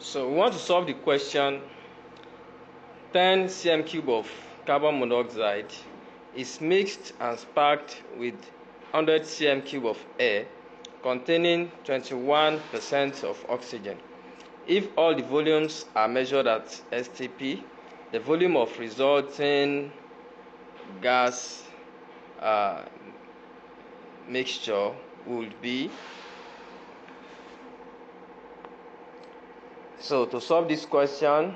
So we want to solve the question 10 cm cube of carbon monoxide is mixed and sparked with 100 cm cube of air containing 21% of oxygen. If all the volumes are measured at STP, the volume of resulting gas mixture would be. So to solve this question,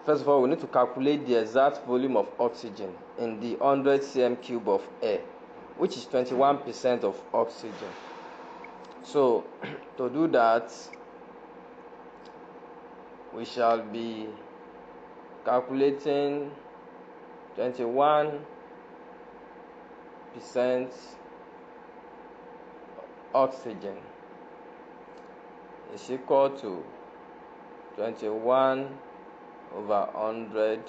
first of all, we need to calculate the exact volume of oxygen in the 100 cm cube of air, which is 21% of oxygen. So to do that, we shall be calculating 21% oxygen is equal to 21 over 100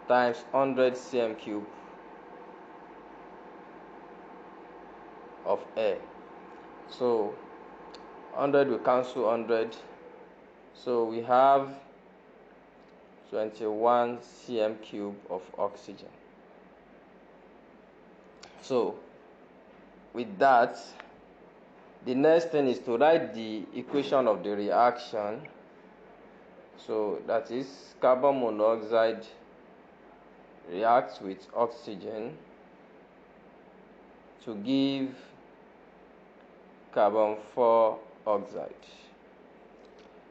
times 100 cm cube of air. So 100 will cancel 100, so we have 21 cm cube of oxygen. So with that, the next thing is to write the equation of the reaction. So that is carbon monoxide reacts with oxygen to give carbon 4 oxide.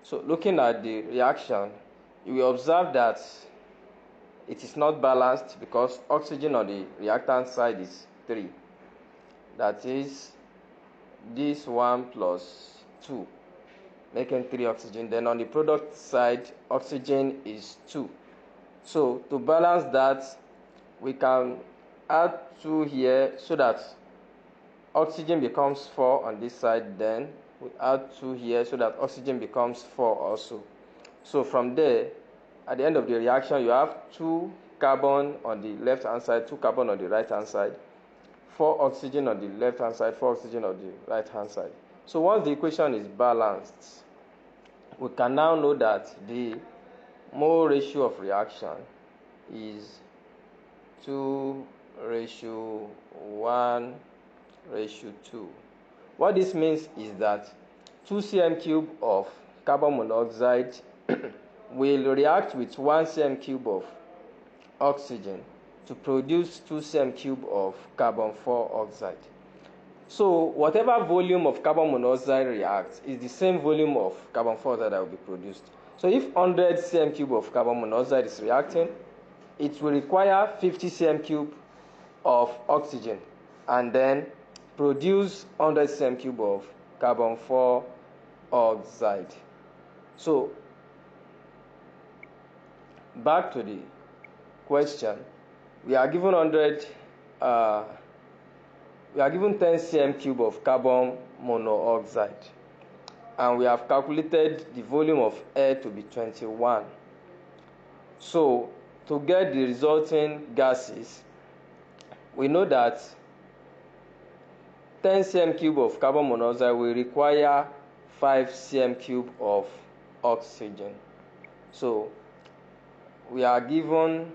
So looking at the reaction, you will observe that it is not balanced because oxygen on the reactant side is 3. That is this 1 plus 2, making 3 oxygen. Then on the product side, oxygen is 2. So to balance that, we can add 2 here so that oxygen becomes 4 on this side. Then we add 2 here so that oxygen becomes 4 also. So from there, at the end of the reaction, you have 2 carbon on the left hand side, 2 carbon on the right hand side, 4 oxygen on the left hand side, 4 oxygen on the right hand side. So once the equation is balanced, we can now know that the mole ratio of reaction is 2:1:2. What this means is that 2 cm cube of carbon monoxide will react with 1 cm cube of oxygen to produce 2 cm cube of carbon 4 oxide. So whatever volume of carbon monoxide reacts is the same volume of carbon 4 oxide that will be produced. So if 100 cm cube of carbon monoxide is reacting, it will require 50 cm cube of oxygen and then produce 100 cm cube of carbon 4 oxide. So back to the question, we are given 10 cm cube of carbon monoxide, and we have calculated the volume of air to be 21. So to get the resulting gases, we know that 10 cm cube of carbon monoxide will require 5 cm cube of oxygen. So we are given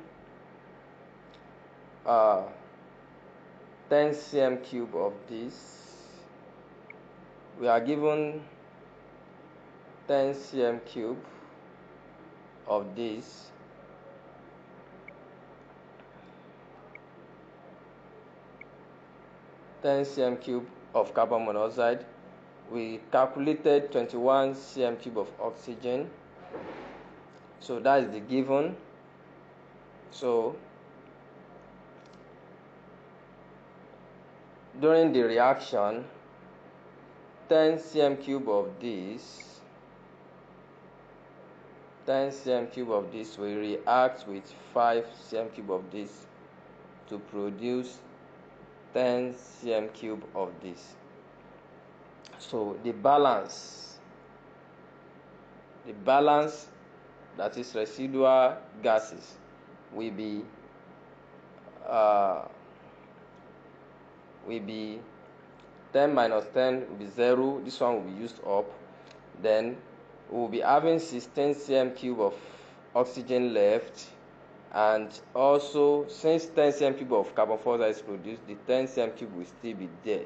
10 cm cube of this. We are given 10 cm cube of this. Ten cm cube of carbon monoxide. We calculated 21 cm cube of oxygen. So that is the given. So during the reaction, 10 cm cube of this, 10 cm cube of this will react with 5 cm cube of this to produce 10 cm cube of this. So the balance that is residual gases will be 10 minus 10 will be 0. This one will be used up. Then we'll be having 16 cm cube of oxygen left, and also since 10 cm cube of carbon dioxide is produced, the 10 cm cube will still be there.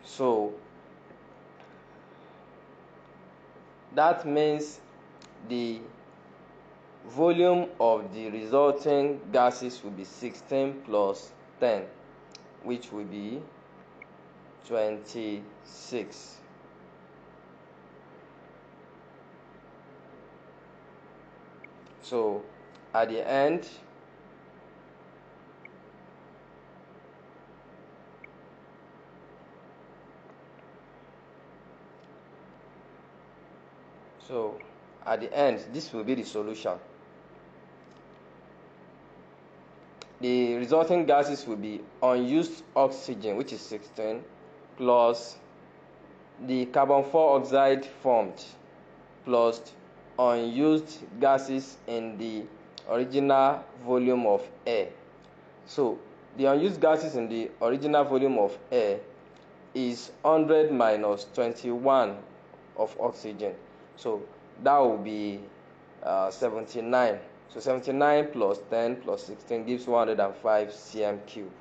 So that means the volume of the resulting gases will be 16 plus 10, which will be 26. So at the end, this will be the solution. The resulting gases will be unused oxygen, which is 16, plus the carbon dioxide formed, plus unused gases in the original volume of air. So the unused gases in the original volume of air is 100 minus 21 of oxygen. So that will be 79. So 79 plus 10 plus 16 gives 105 cm cube.